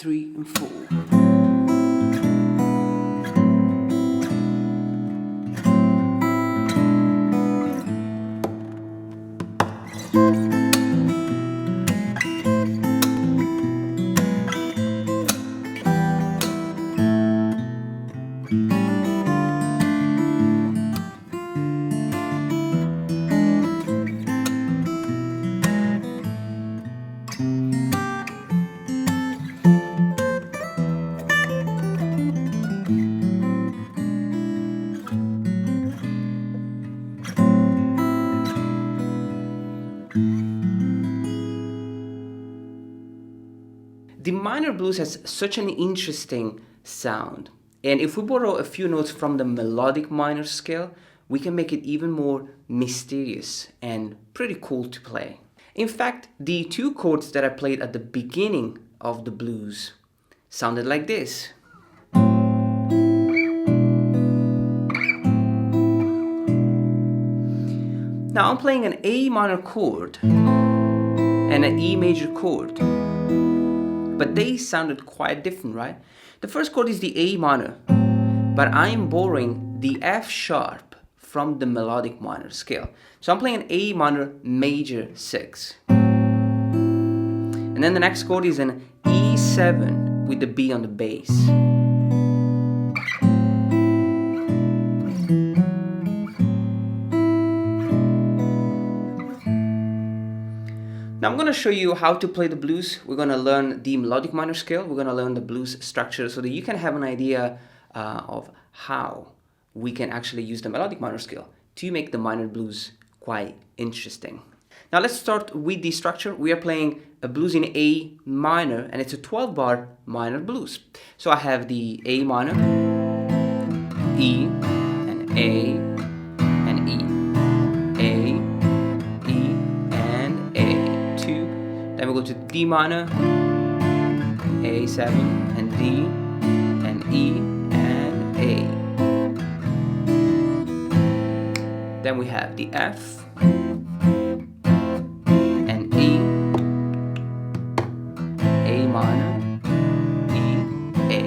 3, and 4. The minor blues has such an interesting sound, and if we borrow a few notes from the melodic minor scale, we can make it even more mysterious and pretty cool to play. In fact, the two chords that I played at the beginning of the blues sounded like this. Now I'm playing an A minor chord and an E major chord, but they sounded quite different, right? The first chord is the A minor, but I'm borrowing the F sharp from the melodic minor scale. So I'm playing an A minor major 6. And then the next chord is an E7 with the B on the bass. Now I'm going to show you how to play the blues. We're going to learn the melodic minor scale. We're going to learn the blues structure so that you can have an idea of how we can actually use the melodic minor scale to make the minor blues quite interesting. Now let's start with the structure. We are playing a blues in A minor, and it's a 12-bar minor blues. So I have the A minor, E, and A, and E, A, E, and A. Then we go to D minor, A7, and D, and E, and A. Then we have the F, and E, A minor, E, A.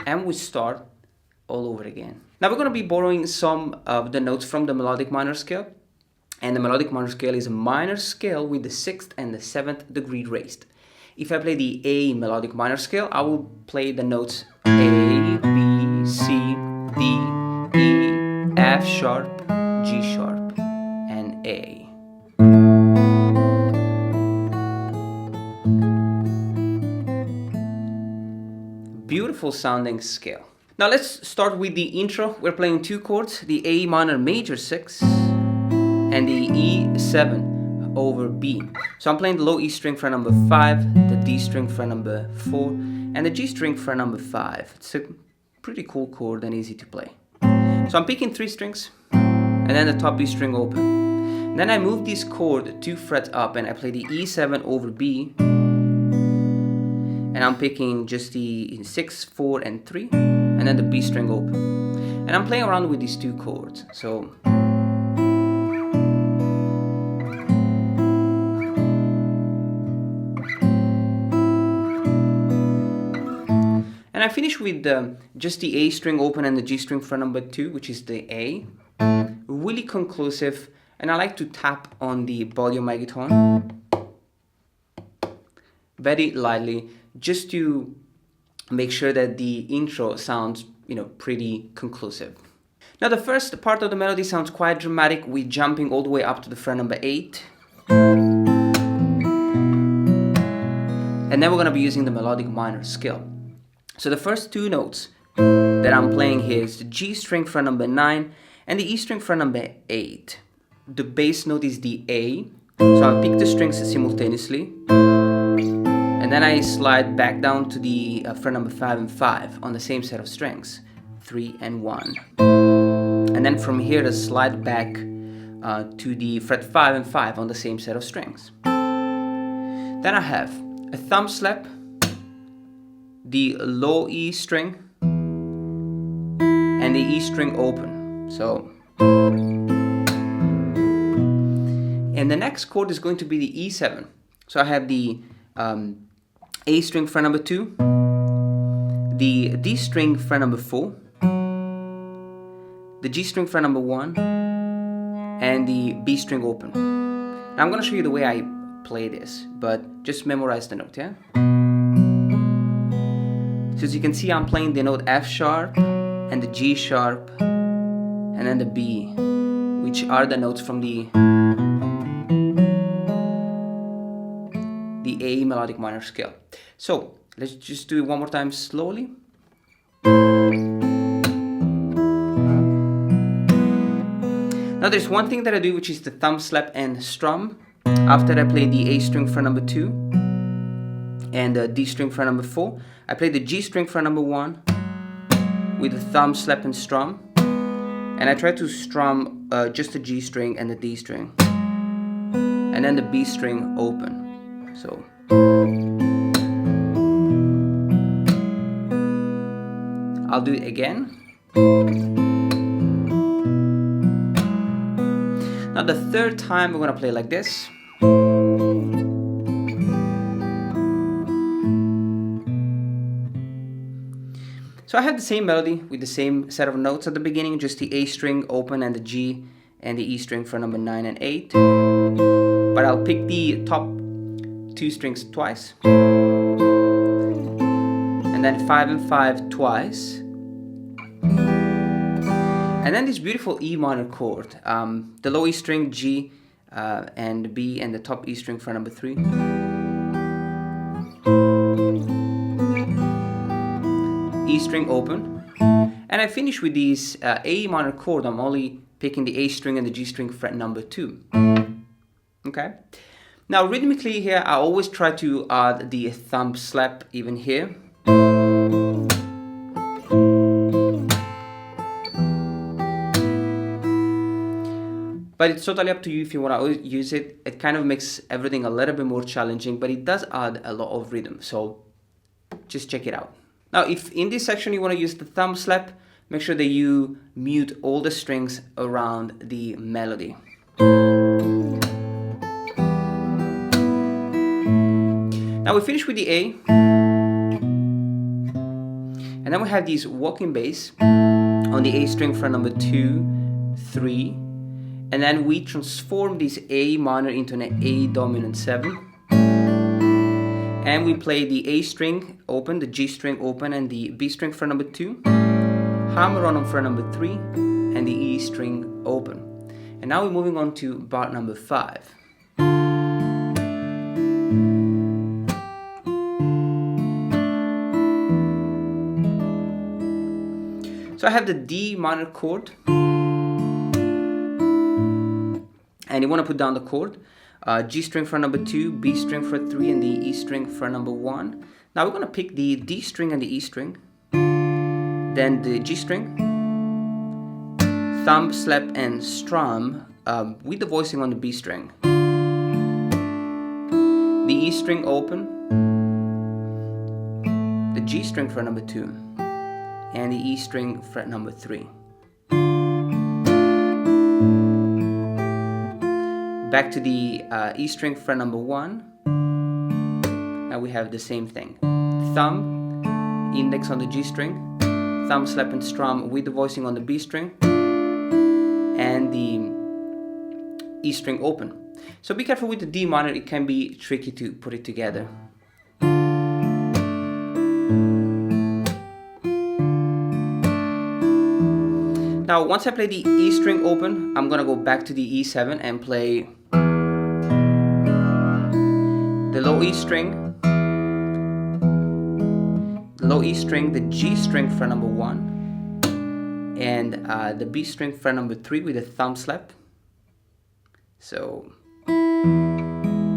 And we start all over again. Now we're going to be borrowing some of the notes from the melodic minor scale. And the melodic minor scale is a minor scale with the 6th and the 7th degree raised. If I play the A melodic minor scale, I will play the notes A, B, C, D, E, F sharp, G sharp, and A. Beautiful sounding scale. Now let's start with the intro. We're playing two chords, the A minor major 6 and the E7 over B. So I'm playing the low E string fret number 5, the D string fret number 4, and the G string fret number 5. It's a pretty cool chord and easy to play. So I'm picking 3 strings, and then the top B string open. And then I move this chord 2 frets up, and I play the E7 over B, and I'm picking just the 6, 4, and 3, and then the B string open. And I'm playing around with these two chords. So and I finish with just the A string open and the G string fret number 2, which is the A. Really conclusive, and I like to tap on the body of my guitar very lightly, just to make sure that the intro sounds, pretty conclusive. Now the first part of the melody sounds quite dramatic, with jumping all the way up to the fret number 8. And then we're going to be using the melodic minor scale. So the first two notes that I'm playing here is the G string fret number 9 and the E string fret number 8. The bass note is the A, so I'll pick the strings simultaneously, and then I slide back down to the fret number 5 and 5 on the same set of strings, 3 and 1. And then from here I slide back to the fret 5 and 5 on the same set of strings. Then I have a thumb slap, the low E string, and the E string open. So, and the next chord is going to be the E7. So I have the A string fret number 2, the D string fret number 4, the G string fret number 1, and the B string open. Now I'm going to show you the way I play this, but just memorize the note, yeah? So as you can see, I'm playing the note F sharp and the G sharp and then the B, which are the notes from the A melodic minor scale. So let's just do it one more time slowly. Now there's one thing that I do, which is the thumb slap and strum. After I play the A string fret number 2 and the D string fret number 4, I play the G string fret number 1 with the thumb slap and strum, and I try to strum just the G string and the D string, and then the B string open. So I'll do it again. Now the third time we're gonna play like this. So I have the same melody with the same set of notes at the beginning, just the A string open and the G and the E string for number 9 and 8. But I'll pick the top 2 strings twice, and then 5 and 5 twice, and then this beautiful E minor chord, the low E string, G and B, and the top E string for number 3. E string open, and I finish with these A minor chord. I'm only picking the A string and the G string fret number 2. Okay. Now rhythmically here, I always try to add the thumb slap even here. But it's totally up to you if you want to use it. It kind of makes everything a little bit more challenging, but it does add a lot of rhythm. So just check it out. Now, if in this section you want to use the thumb slap, make sure that you mute all the strings around the melody. Now we finish with the A, and then we have these walking bass on the A string fret number 2, 3, and then we transform this A minor into an A dominant 7. And we play the A string open, the G string open, and the B string fret number 2, hammer on fret number 3, and the E string open. And now we're moving on to bar number 5. So I have the D minor chord, and you want to put down the chord. G string fret number 2, B string fret 3, and the E string fret number 1. Now we're going to pick the D string and the E string, then the G string, thumb, slap, and strum with the voicing on the B string, the E string open, the G string fret number 2, and the E string fret number 3. Back to the E string fret number 1. Now we have the same thing. Thumb, index on the G string, thumb, slap, and strum with the voicing on the B string, and the E string open. So be careful with the D minor, it can be tricky to put it together. Now once I play the E string open, I'm gonna go back to the E7 and play the low E string, the G string fret number 1, and the B string fret number 3 with a thumb slap. So, and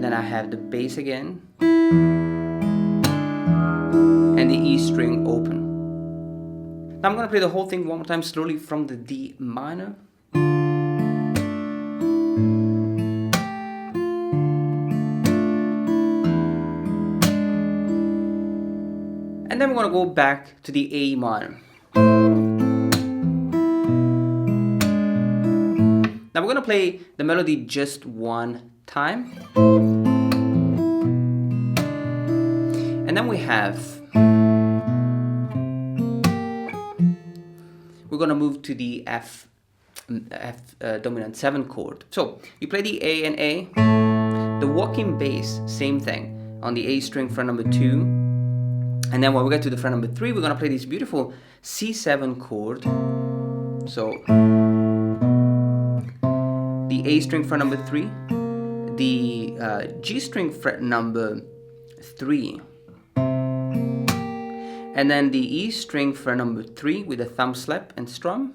then I have the bass again, and the E string open. Now I'm going to play the whole thing one more time slowly from the D minor. And then we're going to go back to the A minor. Now we're going to play the melody just one time. And then we're gonna move to the F dominant 7 chord. So you play the A and A. The walking bass, same thing, on the A string fret number 2. And then when we get to the fret number 3, we're gonna play this beautiful C7 chord. So the A string fret number 3, the G string fret number 3, and then the E string fret number 3 with a thumb slap and strum,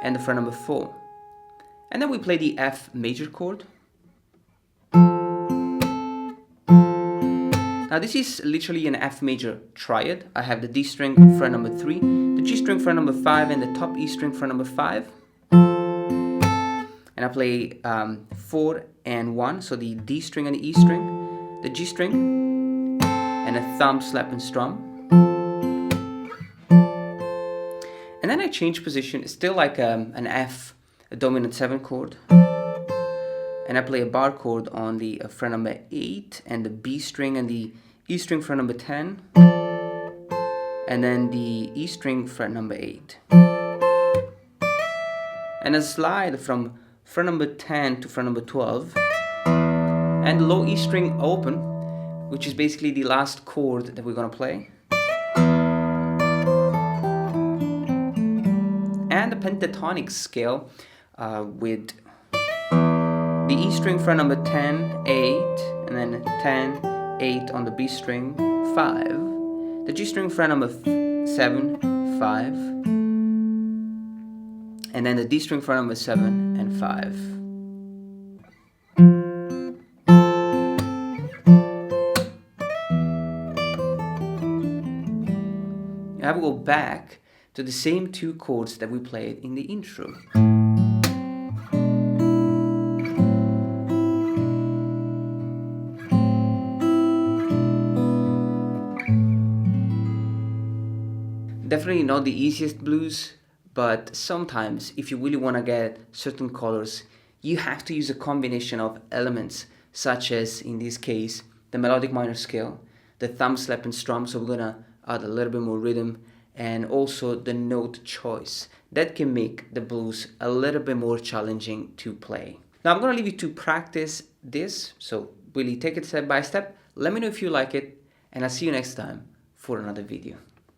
and the fret number 4. And then we play the F major chord. Now this is literally an F major triad. I have the D string fret number 3, the G string fret number 5, and the top E string fret number 5. And I play 4 and 1, so the D string and the E string, the G string, and a thumb slap and strum. And then I change position. It's still like an F, a dominant 7 chord. And I play a bar chord on the fret number 8 and the B string and the E string fret number 10. And then the E string fret number 8. And a slide from fret number 10 to fret number 12. And the low E string open, which is basically the last chord that we're gonna play. And the pentatonic scale with the E string fret number 10, 8, and then 10, 8 on the B string, 5. The G string fret number 7, 5. And then the D string fret number 7 and 5. I will go back to the same 2 chords that we played in the intro. Definitely not the easiest blues, but sometimes if you really want to get certain colors, you have to use a combination of elements, such as in this case the melodic minor scale, the thumb slap and strum, so we're gonna add a little bit more rhythm, and also the note choice. That can make the blues a little bit more challenging to play. Now I'm gonna leave you to practice this, so really take it step by step. Let me know if you like it, and I'll see you next time for another video.